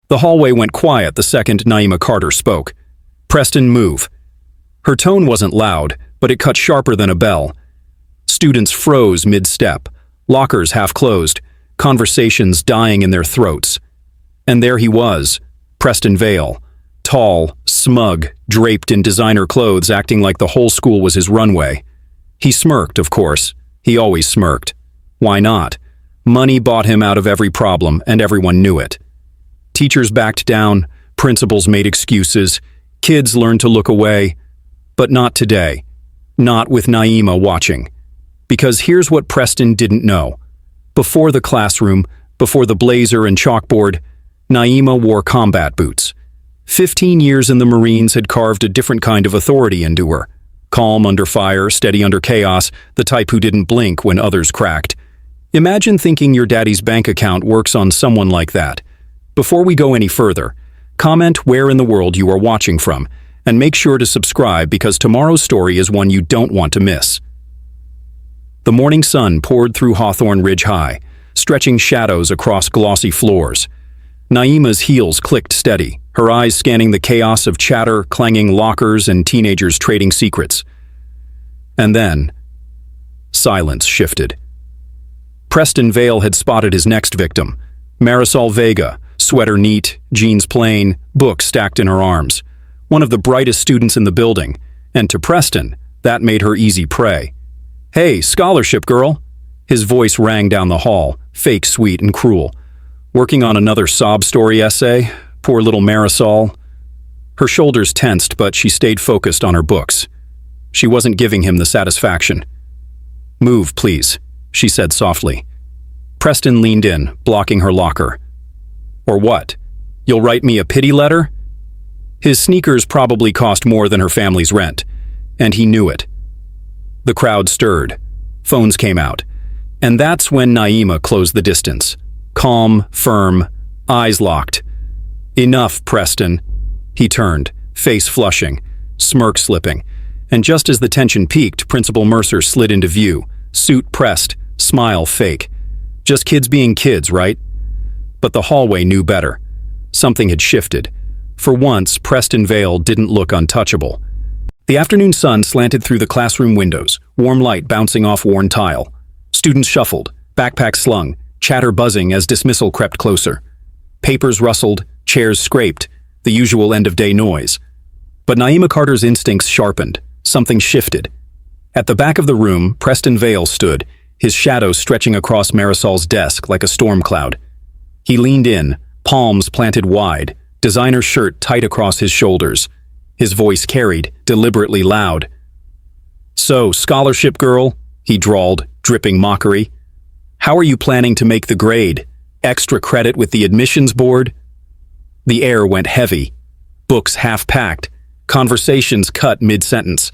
The hallway went quiet the second Naima Carter spoke. "Preston, move." Her tone wasn't loud, but it cut sharper than a bell. Students froze mid-step, lockers half closed, conversations dying in their throats. And there he was, Preston Vale, tall, smug, draped in designer clothes, acting like the whole school was his runway. He smirked, of course. He always smirked. Why not? Money bought him out of every problem, and everyone knew it. Teachers backed down, principals made excuses, kids learned to look away. But not today. Not with Naima watching. Because here's what Preston didn't know. Before the classroom, before the blazer and chalkboard, Naima wore combat boots. 15 years in the Marines had carved a different kind of authority into her. Calm under fire, steady under chaos, the type who didn't blink when others cracked. Imagine thinking your daddy's bank account works on someone like that. Before we go any further, comment where in the world you are watching from, and make sure to subscribe because tomorrow's story is one you don't want to miss. The morning sun poured through Hawthorne Ridge High, stretching shadows across glossy floors. Naima's heels clicked steady, her eyes scanning the chaos of chatter, clanging lockers, and teenagers trading secrets. And then, silence shifted. Preston Vale had spotted his next victim, Marisol Vega, sweater neat, jeans plain, book stacked in her arms. One of the brightest students in the building, and to Preston, that made her easy prey. "Hey, scholarship girl!" His voice rang down the hall, fake sweet and cruel. Working on another sob story essay? Poor little Marisol. Her shoulders tensed, but she stayed focused on her books. She wasn't giving him the satisfaction. "Move, please," she said softly. Preston leaned in, blocking her locker. "Or what? You'll write me a pity letter?" His sneakers probably cost more than her family's rent, and he knew it. The crowd stirred. Phones came out. And that's when Naima closed the distance. Calm, firm, eyes locked. "Enough, Preston." He turned, face flushing, smirk slipping, and just as the tension peaked, Principal Mercer slid into view, suit pressed, smile fake. Just kids being kids, right? But the hallway knew better. Something had shifted. For once, Preston Vale didn't look untouchable. The afternoon sun slanted through the classroom windows, warm light bouncing off worn tile. Students shuffled, backpacks slung, chatter buzzing as dismissal crept closer. Papers rustled, chairs scraped, the usual end-of-day noise. But Naima Carter's instincts sharpened. Something shifted. At the back of the room, Preston Vale stood, his shadow stretching across Marisol's desk like a storm cloud. He leaned in, palms planted wide, designer shirt tight across his shoulders. His voice carried, deliberately loud. "So, scholarship girl," he drawled, dripping mockery. "How are you planning to make the grade? Extra credit with the admissions board?" The air went heavy. Books half-packed. Conversations cut mid-sentence.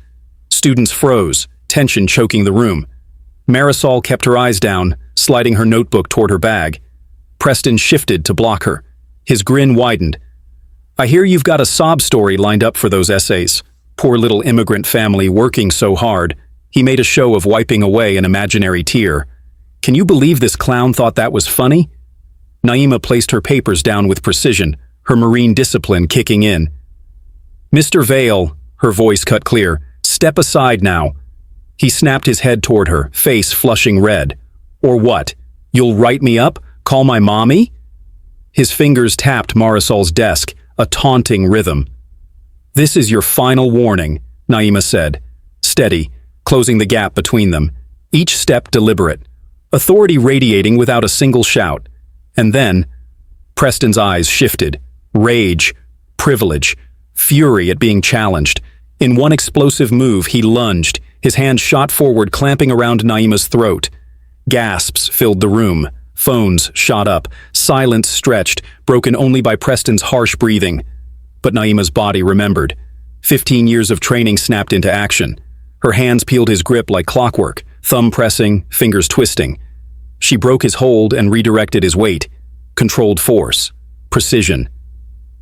Students froze, tension choking the room. Marisol kept her eyes down, sliding her notebook toward her bag. Preston shifted to block her. His grin widened. "I hear you've got a sob story lined up for those essays. Poor little immigrant family working so hard." He made a show of wiping away an imaginary tear. "Can you believe this clown thought that was funny?" Naima placed her papers down with precision, her Marine discipline kicking in. "Mr. Vale," her voice cut clear, "step aside now." He snapped his head toward her, face flushing red. "Or what? You'll write me up? Call my mommy?" His fingers tapped Marisol's desk, a taunting rhythm. "This is your final warning," Naima said, steady, closing the gap between them, each step deliberate, authority radiating without a single shout. And then, Preston's eyes shifted, rage, privilege, fury at being challenged. In one explosive move, he lunged, his hand shot forward, clamping around Naima's throat. Gasps filled the room. Phones shot up, silence stretched, broken only by Preston's harsh breathing. But Naima's body remembered. 15 years of training snapped into action. Her hands peeled his grip like clockwork, thumb pressing, fingers twisting. She broke his hold and redirected his weight. Controlled force. Precision.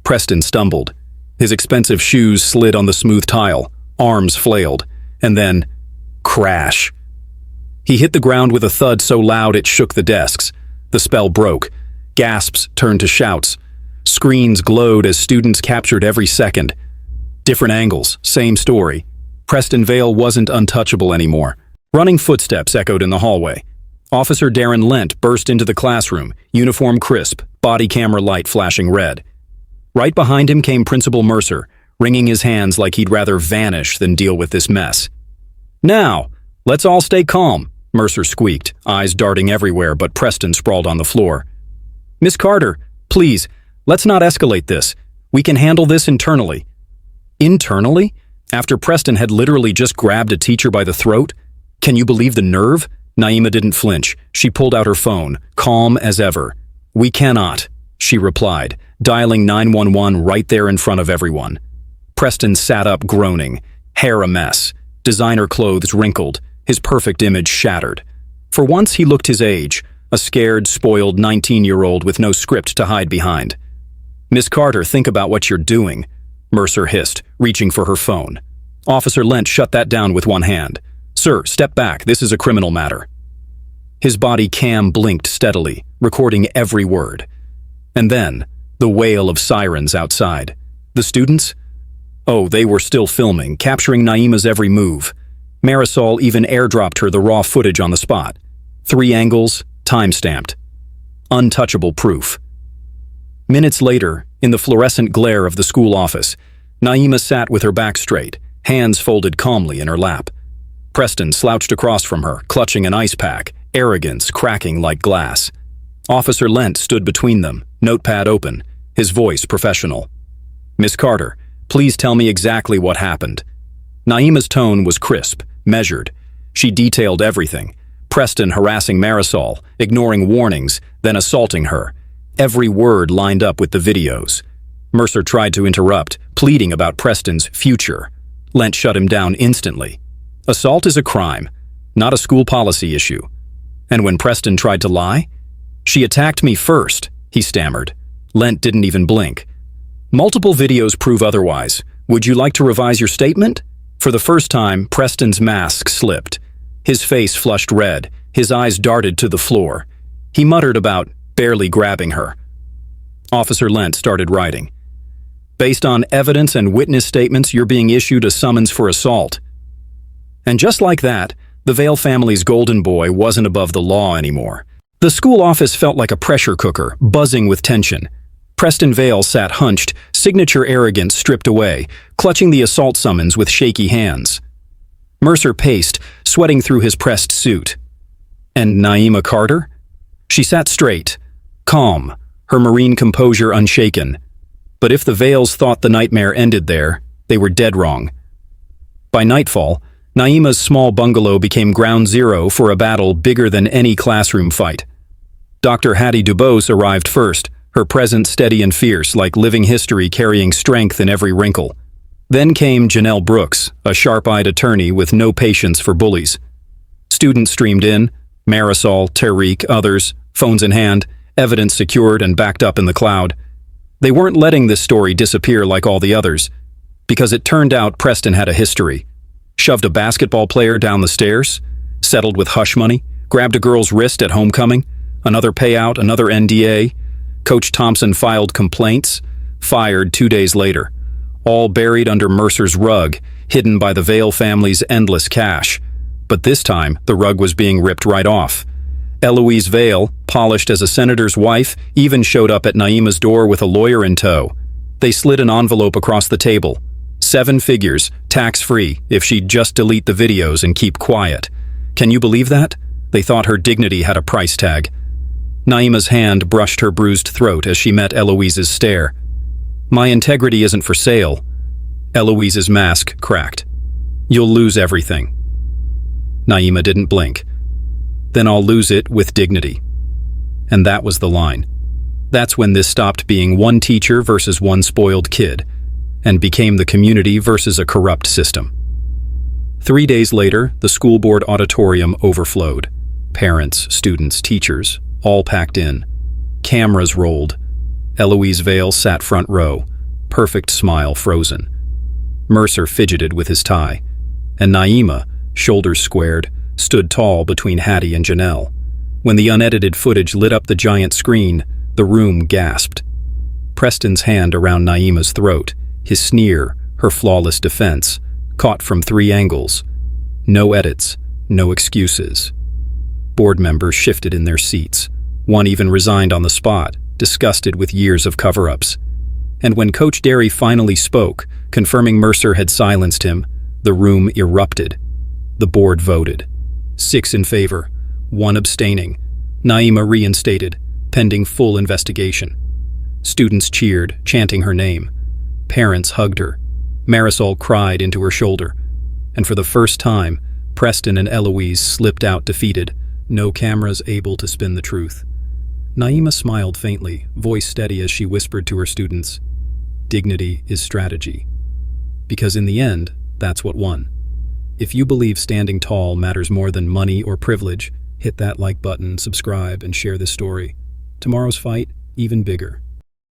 Preston stumbled. His expensive shoes slid on the smooth tile. Arms flailed. And then, crash. He hit the ground with a thud so loud it shook the desks. The spell broke. Gasps turned to shouts. Screens glowed as students captured every second. Different angles, same story. Preston Vale wasn't untouchable anymore. Running footsteps echoed in the hallway. Officer Darren Lent burst into the classroom, uniform crisp, body camera light flashing red. Right behind him came Principal Mercer, wringing his hands like he'd rather vanish than deal with this mess. "Now, let's all stay calm," Mercer squeaked, eyes darting everywhere but Preston sprawled on the floor. "Miss Carter, please, let's not escalate this. We can handle this internally." Internally? After Preston had literally just grabbed a teacher by the throat? Can you believe the nerve? Naima didn't flinch. She pulled out her phone, calm as ever. "We cannot," she replied, dialing 911 right there in front of everyone. Preston sat up groaning, hair a mess, designer clothes wrinkled, his perfect image shattered. For once he looked his age, a scared, spoiled 19-year-old with no script to hide behind. "Miss Carter, think about what you're doing," Mercer hissed, reaching for her phone. Officer Lent shut that down with one hand. "Sir, step back, this is a criminal matter." His body cam blinked steadily, recording every word. And then, the wail of sirens outside. The students? Oh, they were still filming, capturing Naima's every move. Marisol even airdropped her the raw footage on the spot. 3 angles, time-stamped. Untouchable proof. Minutes later, in the fluorescent glare of the school office, Naima sat with her back straight, hands folded calmly in her lap. Preston slouched across from her, clutching an ice pack, arrogance cracking like glass. Officer Lent stood between them, notepad open, his voice professional. "Miss Carter, please tell me exactly what happened." Naima's tone was crisp, measured. She detailed everything. Preston harassing Marisol, ignoring warnings, then assaulting her. Every word lined up with the videos. Mercer tried to interrupt, pleading about Preston's future. Lent shut him down instantly. Assault is a crime, not a school policy issue. And when Preston tried to lie? "She attacked me first," he stammered. Lent didn't even blink. "Multiple videos prove otherwise. Would you like to revise your statement?" For the first time, Preston's mask slipped. His face flushed red, his eyes darted to the floor. He muttered about barely grabbing her. Officer Lent started writing. "Based on evidence and witness statements, you're being issued a summons for assault." And just like that, the Vale family's golden boy wasn't above the law anymore. The school office felt like a pressure cooker, buzzing with tension. Preston Vale sat hunched, signature arrogance stripped away, clutching the assault summons with shaky hands. Mercer paced, sweating through his pressed suit. And Naima Carter? She sat straight, calm, her marine composure unshaken. But if the Vales thought the nightmare ended there, they were dead wrong. By nightfall, Naima's small bungalow became ground zero for a battle bigger than any classroom fight. Dr. Hattie Dubose arrived first, her presence steady and fierce, like living history carrying strength in every wrinkle. Then came Janelle Brooks, a sharp-eyed attorney with no patience for bullies. Students streamed in, Marisol, Tariq, others, phones in hand, evidence secured and backed up in the cloud. They weren't letting this story disappear like all the others, because it turned out Preston had a history. Shoved a basketball player down the stairs, settled with hush money, grabbed a girl's wrist at homecoming, another payout, another NDA. Coach Thompson filed complaints, fired 2 days later. All buried under Mercer's rug, hidden by the Vale family's endless cash. But this time, the rug was being ripped right off. Eloise Vale, polished as a senator's wife, even showed up at Naima's door with a lawyer in tow. They slid an envelope across the table. 7 figures, tax-free, if she'd just delete the videos and keep quiet. Can you believe that? They thought her dignity had a price tag. Naima's hand brushed her bruised throat as she met Eloise's stare. "My integrity isn't for sale." Eloise's mask cracked. "You'll lose everything." Naima didn't blink. "Then I'll lose it with dignity." And that was the line. That's when this stopped being one teacher versus one spoiled kid, and became the community versus a corrupt system. 3 days later, the school board auditorium overflowed. Parents, students, teachers, all packed in. Cameras rolled. Eloise Vale sat front row, perfect smile frozen. Mercer fidgeted with his tie, and Naima, shoulders squared, stood tall between Hattie and Janelle. When the unedited footage lit up the giant screen, the room gasped. Preston's hand around Naima's throat, his sneer, her flawless defense, caught from 3 angles. No edits, no excuses. Board members shifted in their seats. One even resigned on the spot, disgusted with years of cover-ups. And when Coach Derry finally spoke, confirming Mercer had silenced him, the room erupted. The board voted. 6 in favor, 1 abstaining. Naima reinstated, pending full investigation. Students cheered, chanting her name. Parents hugged her. Marisol cried into her shoulder. And for the first time, Preston and Eloise slipped out defeated, no cameras able to spin the truth. Naima smiled faintly, voice steady as she whispered to her students, "Dignity is strategy." Because in the end, that's what won. If you believe standing tall matters more than money or privilege, hit that like button, subscribe, and share this story. Tomorrow's fight, even bigger.